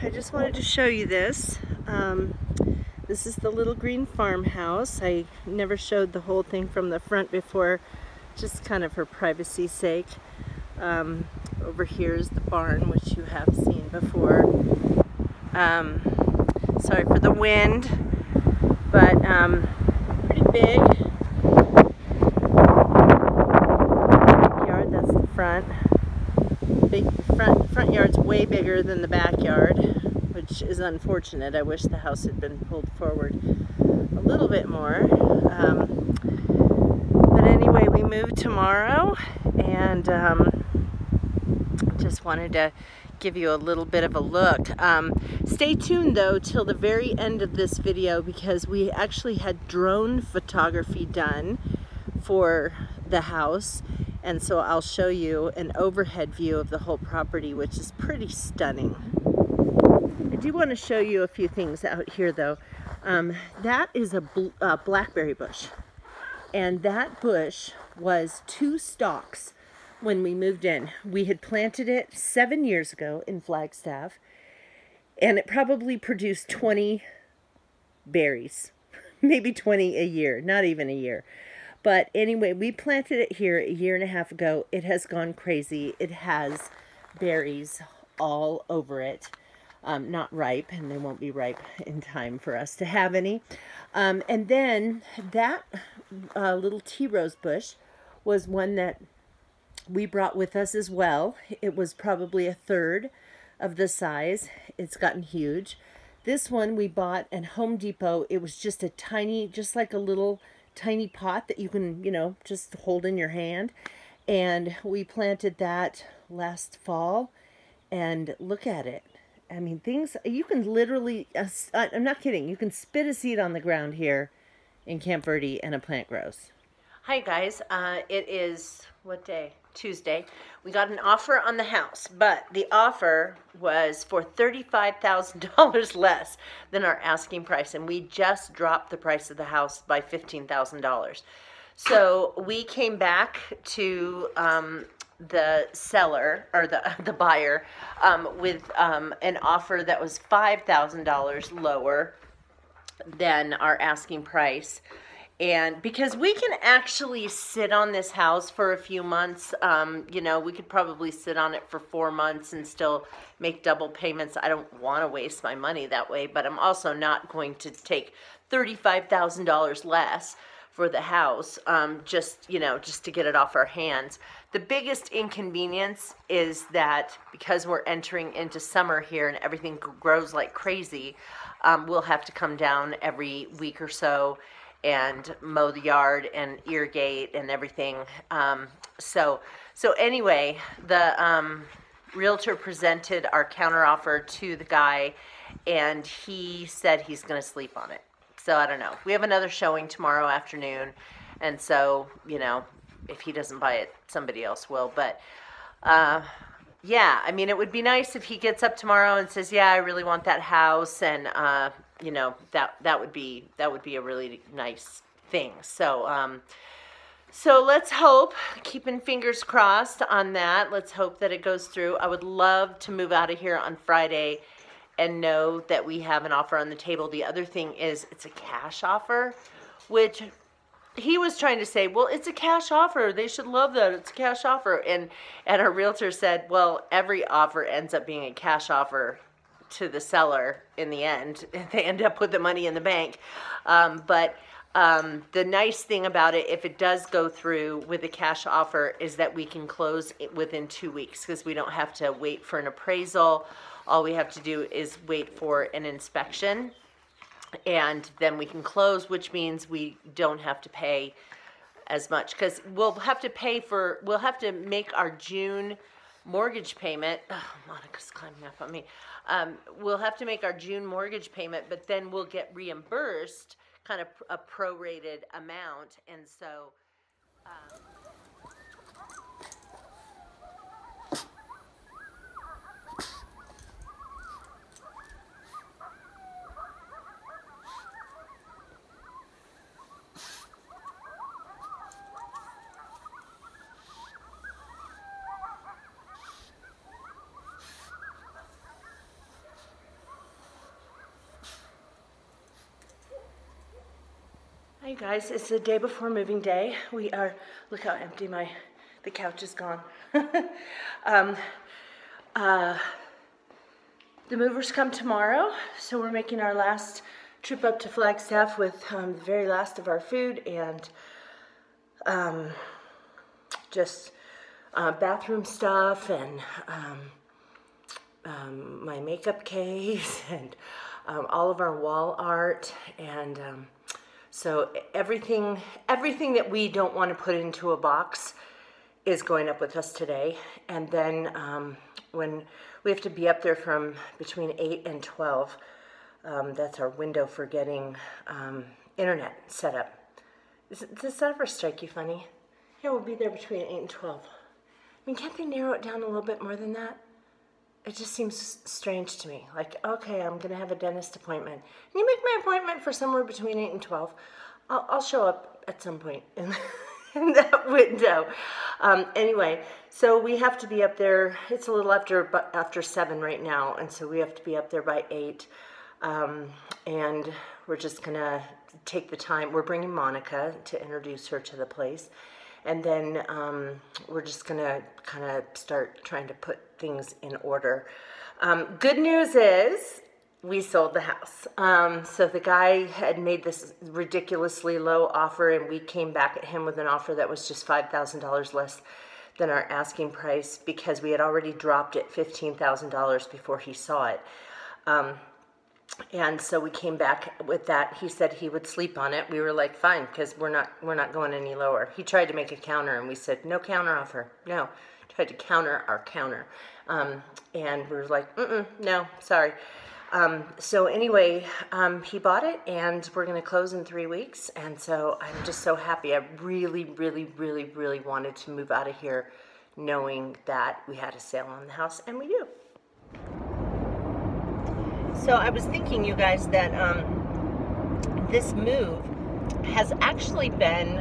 I just wanted to show you this. This is the Little Green Farmhouse. I never showed the whole thing from the front before, just kind of for privacy's sake. Over here is the barn, which you have seen before. Sorry for the wind, but pretty big. Backyard, that's the front. Big front yard's way bigger than the backyard, which is unfortunate. I wish the house had been pulled forward a little bit more. But anyway, we move tomorrow, and just wanted to give you a little bit of a look. Stay tuned though till the very end of this video, because we actually had drone photography done for the house, and so I'll show you an overhead view of the whole property, which is pretty stunning. I do want to show you a few things out here though. That is a blackberry bush, and that bush was 2 stalks when we moved in. We had planted it 7 years ago in Flagstaff, and it probably produced 20 berries, maybe 20 a year, not even a year. But anyway, we planted it here a year and a half ago. It has gone crazy. It has berries all over it. Not ripe, and they won't be ripe in time for us to have any. And then that little tea rose bush was one that we brought with us as well. It was probably 1/3 of the size. It's gotten huge. This one we bought at Home Depot. It was just a tiny, just like a little tiny pot that you can, you know, just hold in your hand. And we planted that last fall, and look at it. I mean, things, you can literally, I'm not kidding, you can spit a seed on the ground here in Camp Verde and a plant grows. Hi guys, it is, what day? Tuesday. We got an offer on the house, but the offer was for $35,000 less than our asking price, and we just dropped the price of the house by $15,000. So we came back to the seller, or the buyer, with an offer that was $5,000 lower than our asking price. And because we can actually sit on this house for a few months, you know, we could probably sit on it for 4 months and still make double payments. I don't want to waste my money that way, but I'm also not going to take $35,000 less for the house, just, you know, just to get it off our hands. The biggest inconvenience is that because we're entering into summer here and everything grows like crazy, we'll have to come down every week or so and mow the yard and irrigate and everything. So anyway, the realtor presented our counteroffer to the guy, and he said he's going to sleep on it. So I don't know. We have another showing tomorrow afternoon, and so, you know, if he doesn't buy it, somebody else will. But yeah, I mean, it would be nice if he gets up tomorrow and says, yeah, I really want that house, and you know, that would be a really nice thing. So so let's hope, keeping fingers crossed on that. Let's hope that it goes through. I would love to move out of here on Friday and know that we have an offer on the table. The other thing is it's a cash offer, which he was trying to say, well, it's a cash offer. They should love that. It's a cash offer. And our realtor said, well, every offer ends up being a cash offer to the seller in the end. They end up with the money in the bank. But the nice thing about it, if it does go through with a cash offer, is that we can close within 2 weeks, because we don't have to wait for an appraisal. All we have to do is wait for an inspection, and then we can close, which means we don't have to pay as much, because we'll have to make our June mortgage payment. Oh, Monica's climbing up on me. We'll have to make our June mortgage payment, but then we'll get reimbursed kind of a prorated amount, and so Hi guys, it's the day before moving day. We are, look how empty the couch is gone. The movers come tomorrow, so we're making our last trip up to Flagstaff with the very last of our food and just bathroom stuff and my makeup case and all of our wall art, and so everything that we don't want to put into a box is going up with us today. And then when we have to be up there from between 8 and 12, that's our window for getting internet set up. Does that ever strike you funny? Yeah, we'll be there between 8 and 12. I mean, can't they narrow it down a little bit more than that? It just seems strange to me. Like, okay, I'm going to have a dentist appointment. Can you make my appointment for somewhere between 8 and 12? I'll show up at some point in that window. Anyway, so we have to be up there. It's a little after 7 right now, and so we have to be up there by 8. And we're just going to take the time. We're bringing Monica to introduce her to the place. And then we're just going to kind of start trying to put things in order. Good news is we sold the house. So the guy had made this ridiculously low offer, and we came back at him with an offer that was just $5,000 less than our asking price, because we had already dropped it $15,000 before he saw it. And so we came back with that. He said he would sleep on it. We were like, fine, because we're not going any lower. He tried to make a counter, and we said, no counter offer. No. Tried to counter our counter. And we were like, no, sorry. So anyway, he bought it, and we're going to close in 3 weeks. And so I'm just so happy. I really, really, really, really wanted to move out of here knowing that we had a sale on the house, and we do. So I was thinking, you guys, that this move has actually been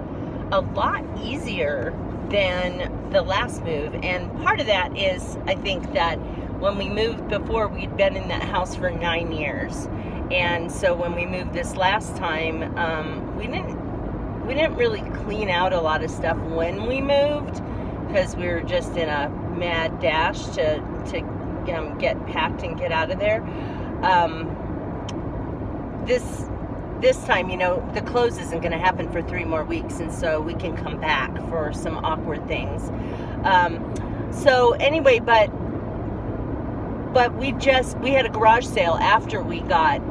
a lot easier than the last move. And part of that is, I think, that when we moved before, we'd been in that house for 9 years. And so when we moved this last time, we didn't really clean out a lot of stuff when we moved, because we were just in a mad dash to get packed and get out of there. This time, you know, the close isn't going to happen for 3 more weeks, and so we can come back for some awkward things. So anyway, but we had a garage sale after we got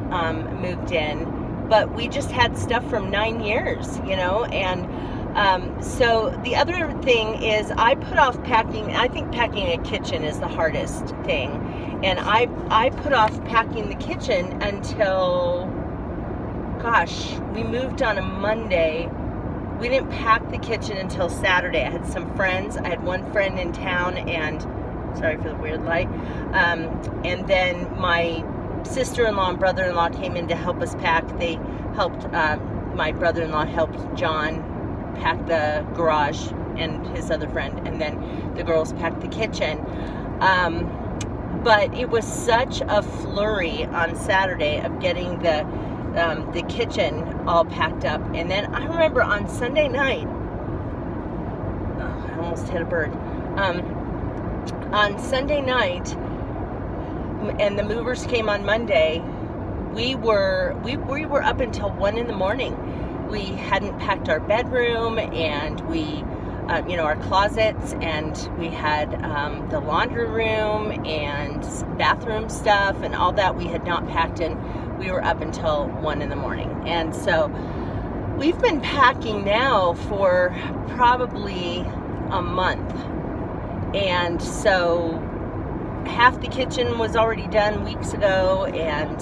moved in, but we just had stuff from 9 years, you know, and so the other thing is I put off packing. I think packing a kitchen is the hardest thing, and I put off packing the kitchen until, gosh, we moved on a Monday. We didn't pack the kitchen until Saturday. I had some friends. I had one friend in town, and sorry for the weird light. And then my sister-in-law and brother-in-law came in to help us pack. They helped, my brother-in-law helped John pack the garage and his other friend, and then the girls packed the kitchen. But it was such a flurry on Saturday of getting the kitchen all packed up. And then I remember on Sunday night, I almost hit a bird. On Sunday night, and the movers came on Monday, we were up until 1 in the morning. We hadn't packed our bedroom, and we, you know, our closets, and we had the laundry room and bathroom stuff and all that we had not packed, and we were up until 1 in the morning. And so we've been packing now for probably a month. And so half the kitchen was already done weeks ago, and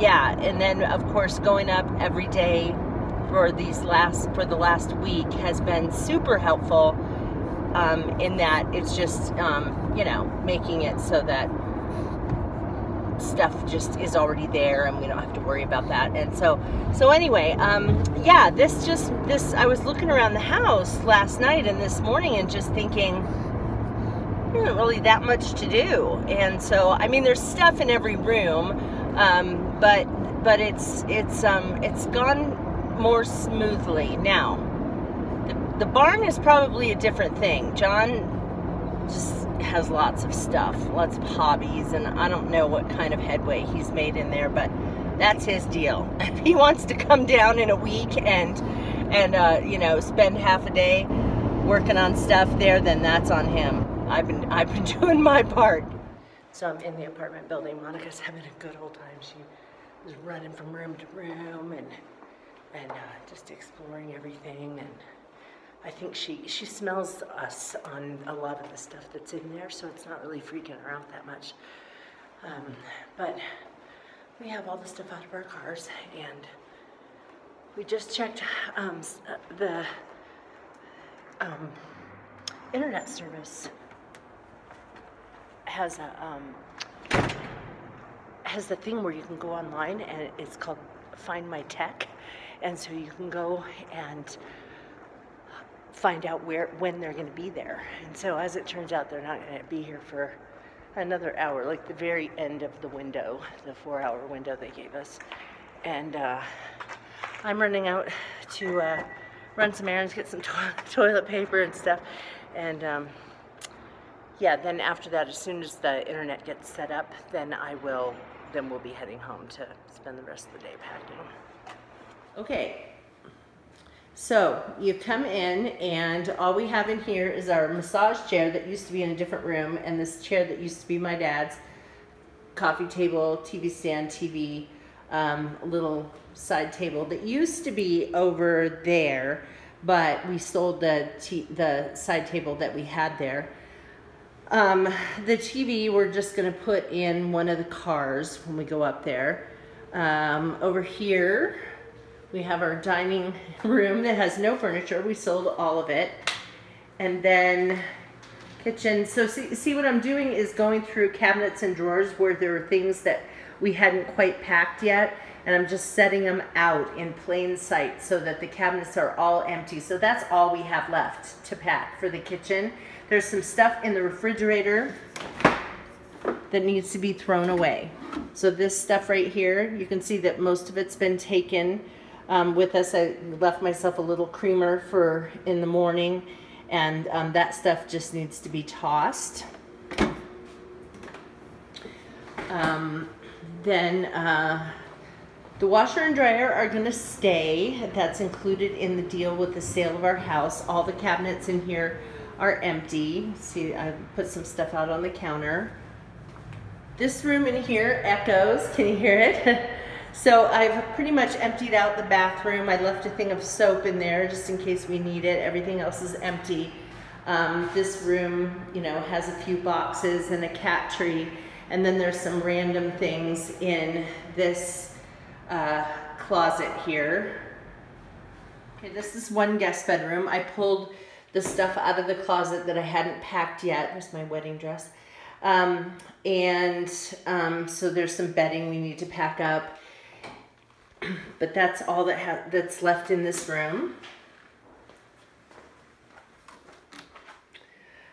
yeah, and then of course going up every day for the last week has been super helpful, in that it's just you know, making it so that stuff just is already there and we don't have to worry about that. And so anyway, yeah, this I was looking around the house last night and this morning and just thinking, there isn't really that much to do. And so, I mean, there's stuff in every room, but it's gone more smoothly. Now, the barn is probably a different thing. John just has lots of stuff, lots of hobbies, and I don't know what kind of headway he's made in there, but that's his deal. If he wants to come down in a week and you know, spend half a day working on stuff there, then that's on him. I've been doing my part. So I'm in the apartment building. Monica's having a good old time. She was running from room to room and just exploring everything, and I think she smells us on a lot of the stuff that's in there, so it's not really freaking her out that much. But we have all the stuff out of our cars, and we just checked the internet service has the thing where you can go online, and it's called Find My Tech, and so you can go and find out when they're going to be there. And so as it turns out, they're not going to be here for another hour, like the very end of the window, the 4-hour window they gave us. And I'm running out to run some errands, get some toilet paper and stuff, and yeah, then after that, as soon as the internet gets set up, then we'll be heading home to spend the rest of the day packing. Okay, so you come in, and all we have in here is our massage chair that used to be in a different room, and this chair that used to be my dad's, coffee table, TV stand, TV, little side table that used to be over there, but we sold the side table that we had there. The TV we're just going to put in one of the cars when we go up there. Over here we have our dining room that has no furniture. We sold all of it. And then kitchen. So see what I'm doing is going through cabinets and drawers where there are things that we hadn't quite packed yet, and I'm just setting them out in plain sight so that the cabinets are all empty. So that's all we have left to pack for the kitchen. There's some stuff in the refrigerator that needs to be thrown away. So this stuff right here, you can see that most of it's been taken with us. I left myself a little creamer for in the morning, and that stuff just needs to be tossed. The washer and dryer are going to stay. That's included in the deal with the sale of our house. All the cabinets in here are empty. See, I put some stuff out on the counter. This room in here echoes. Can you hear it? So I've pretty much emptied out the bathroom. I left a thing of soap in there just in case we need it. Everything else is empty. This room, you know, has a few boxes and a cat tree. And then there's some random things in this closet here. Okay, this is one guest bedroom. I pulled the stuff out of the closet that I hadn't packed yet. There's my wedding dress. So there's some bedding we need to pack up. But that's all that's left in this room.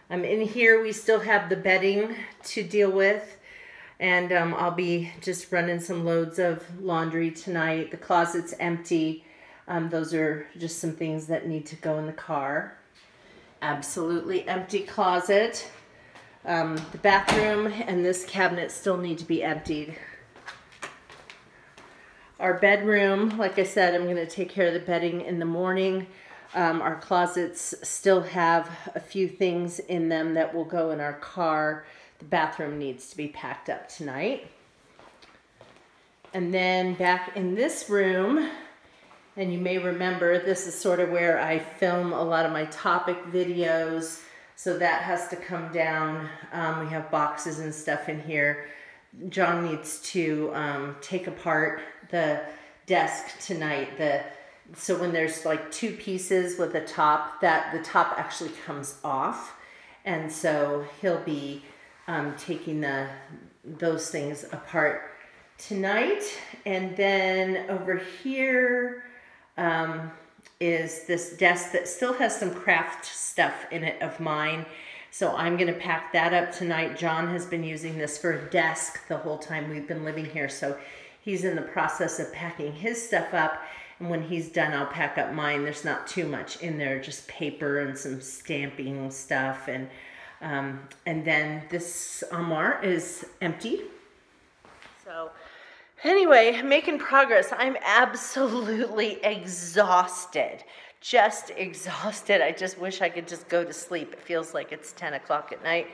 In here we still have the bedding to deal with. And I'll be just running some loads of laundry tonight. The closet's empty. Those are just some things that need to go in the car. Absolutely empty closet. The bathroom and this cabinet still need to be emptied. Our bedroom, like I said, I'm going to take care of the bedding in the morning. Our closets still have a few things in them that will go in our car. The bathroom needs to be packed up tonight. And then back in this room, and you may remember, this is sort of where I film a lot of my topic videos. So that has to come down. We have boxes and stuff in here. John needs to take apart the desk tonight. So when there's like two pieces with the top, the top actually comes off. And so he'll be taking those things apart tonight. And then over here is this desk that still has some craft stuff in it of mine. So I'm going to pack that up tonight. John has been using this for a desk the whole time we've been living here. So he's in the process of packing his stuff up. And when he's done, I'll pack up mine. There's not too much in there, just paper and some stamping stuff. And then this armoire is empty. So anyway, making progress. I'm absolutely exhausted. Just exhausted. I just wish I could just go to sleep. It feels like it's 10 o'clock at night.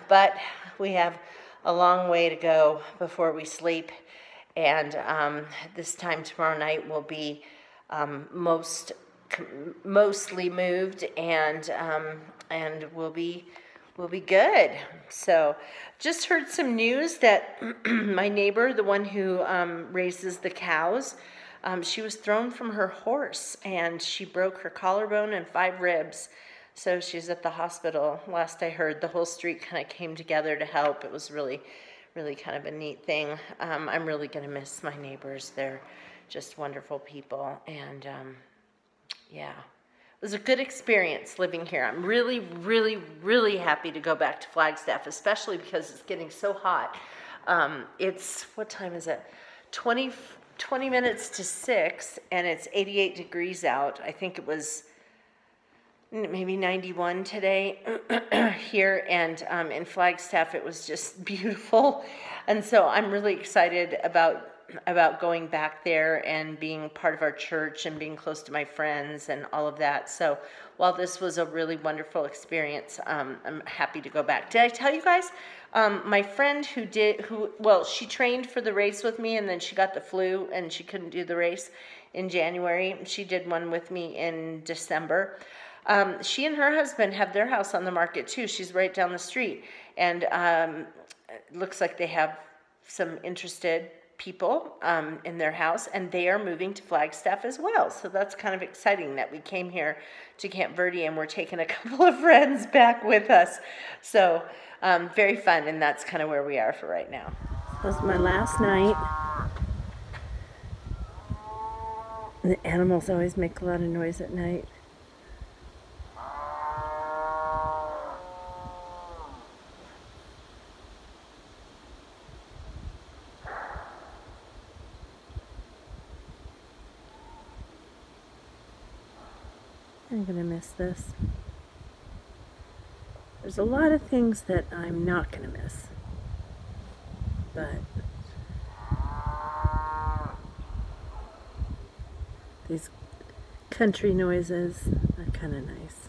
But we have a long way to go before we sleep. And this time tomorrow night will be mostly moved, and we'll be good. So just heard some news that my neighbor, the one who raises the cows, she was thrown from her horse and she broke her collarbone and 5 ribs. So she's at the hospital. Last I heard, the whole street kind of came together to help. It was really kind of a neat thing. I'm really going to miss my neighbors. They're just wonderful people. And yeah, it was a good experience living here. I'm really happy to go back to Flagstaff, especially because it's getting so hot. It's, what time is it? 20 minutes to 6, and it's 88 degrees out. I think it was maybe 91 today here, and in Flagstaff it was just beautiful. And so I'm really excited about going back there and being part of our church and being close to my friends and all of that. So while this was a really wonderful experience, I'm happy to go back. Did I tell you guys, my friend she trained for the race with me, and then she got the flu and she couldn't do the race in January. She did one with me in December. She and her husband have their house on the market too. She's right down the street, and it looks like they have some interested people in their house, and they are moving to Flagstaff as well. So that's kind of exciting that we came here to Camp Verde and we're taking a couple of friends back with us. So very fun, and that's kind of where we are for right now. That was my last night. The animals always make a lot of noise at night. I'm gonna miss this. There's a lot of things that I'm not gonna miss, but these country noises are kind of nice.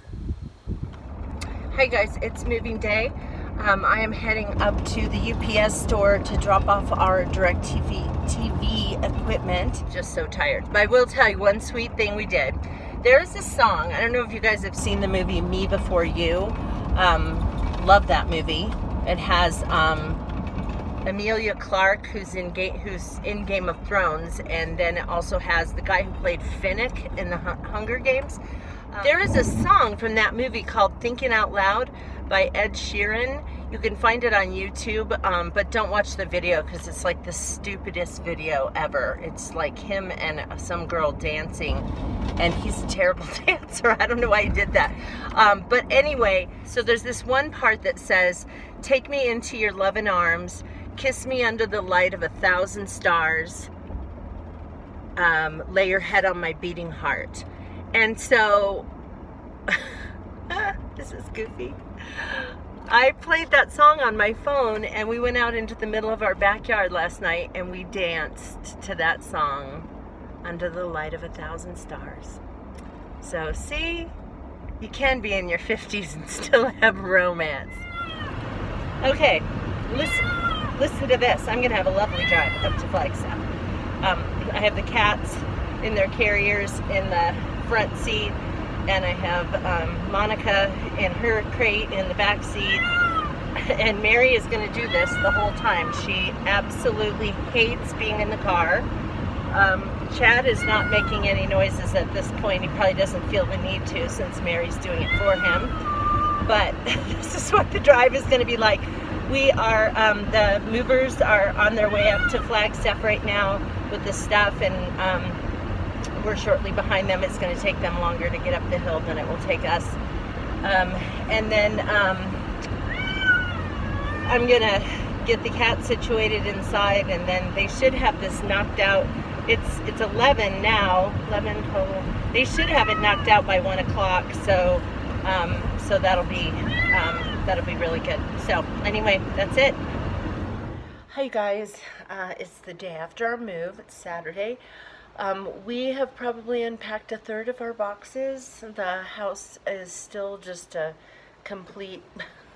Hi guys, it's moving day. I am heading up to the UPS store to drop off our DirecTV equipment. Just so tired. But I will tell you one sweet thing we did. There is a song, I don't know if you guys have seen the movie Me Before You. Love that movie. It has Emilia Clarke, who's in Game of Thrones, and then it also has the guy who played Finnick in the Hunger Games. There is a song from that movie called Thinking Out Loud by Ed Sheeran. You can find it on YouTube, but don't watch the video because it's like the stupidest video ever. It's like him and some girl dancing, and he's a terrible dancer. I don't know why he did that. But anyway, so there's this one part that says, "Take me into your loving arms, kiss me under the light of 1,000 stars, lay your head on my beating heart." And so, this is goofy. I played that song on my phone, and we went out into the middle of our backyard last night and we danced to that song, Under the Light of 1,000 Stars. So see, you can be in your 50s and still have romance. Okay, listen to this. I'm gonna have a lovely drive up to Flagstaff. I have the cats in their carriers in the front seat, and I have Monica in her crate in the back seat, and Mary is going to do this the whole time. She absolutely hates being in the car. Chad is not making any noises at this point. He probably doesn't feel the need to since Mary's doing it for him. But this is what the drive is going to be like. We are, the movers are on their way up to Flagstaff right now with the stuff, and we're shortly behind them. It's going to take them longer to get up the hill than it will take us. And then I'm going to get the cats situated inside, and then they should have this knocked out it's 11 now, 11, 12. They should have it knocked out by 1 o'clock, so so that'll be really good. So anyway, that's it. Hi guys, it's the day after our move. It's Saturday. We have probably unpacked a third of our boxes. The house is still just a complete,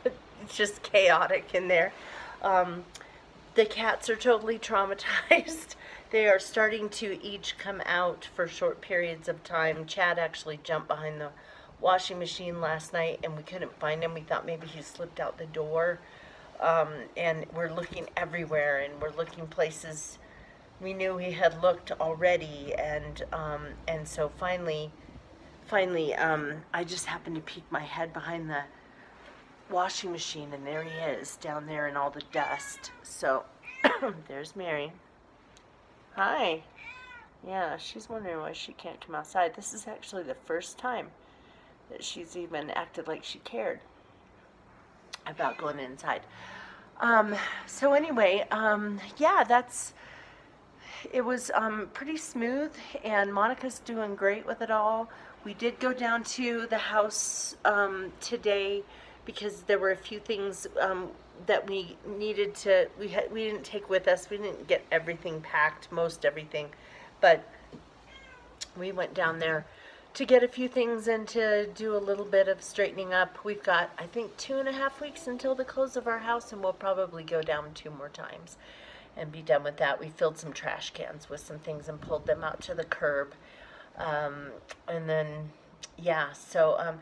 it's just chaotic in there. The cats are totally traumatized. They are starting to each come out for short periods of time. Chad actually jumped behind the washing machine last night and we couldn't find him. We thought maybe he slipped out the door. And we're looking everywhere, and we're looking places we knew he had looked already, and so finally, I just happened to peek my head behind the washing machine, and there he is, down there in all the dust. So, there's Mary. Hi. Yeah, she's wondering why she can't come outside. This is actually the first time that she's even acted like she cared about going inside. So anyway, yeah, it was pretty smooth, and Monica's doing great with it all. We did go down to the house today because there were a few things that we needed to, we didn't take with us. We didn't get everything packed, most everything, but we went down there to get a few things and to do a little bit of straightening up. We've got, I think, 2.5 weeks until the close of our house, and we'll probably go down 2 more times and be done with that. We filled some trash cans with some things and pulled them out to the curb. And then, yeah, so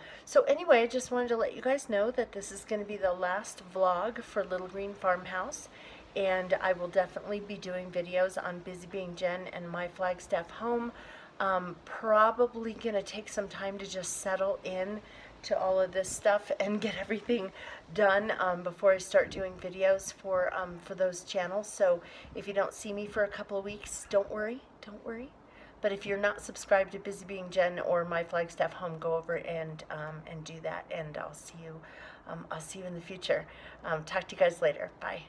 anyway, I just wanted to let you guys know that this is going to be the last vlog for Little Green Farmhouse, and I will definitely be doing videos on Busy Being Jen and my Flagstaff home. Probably gonna take some time to just settle in to all of this stuff and get everything done before I start doing videos for those channels. So if you don't see me for a couple of weeks, don't worry. But if you're not subscribed to Busy Being Jen or my Flagstaff home, go over and do that, and I'll see you in the future. Talk to you guys later. Bye.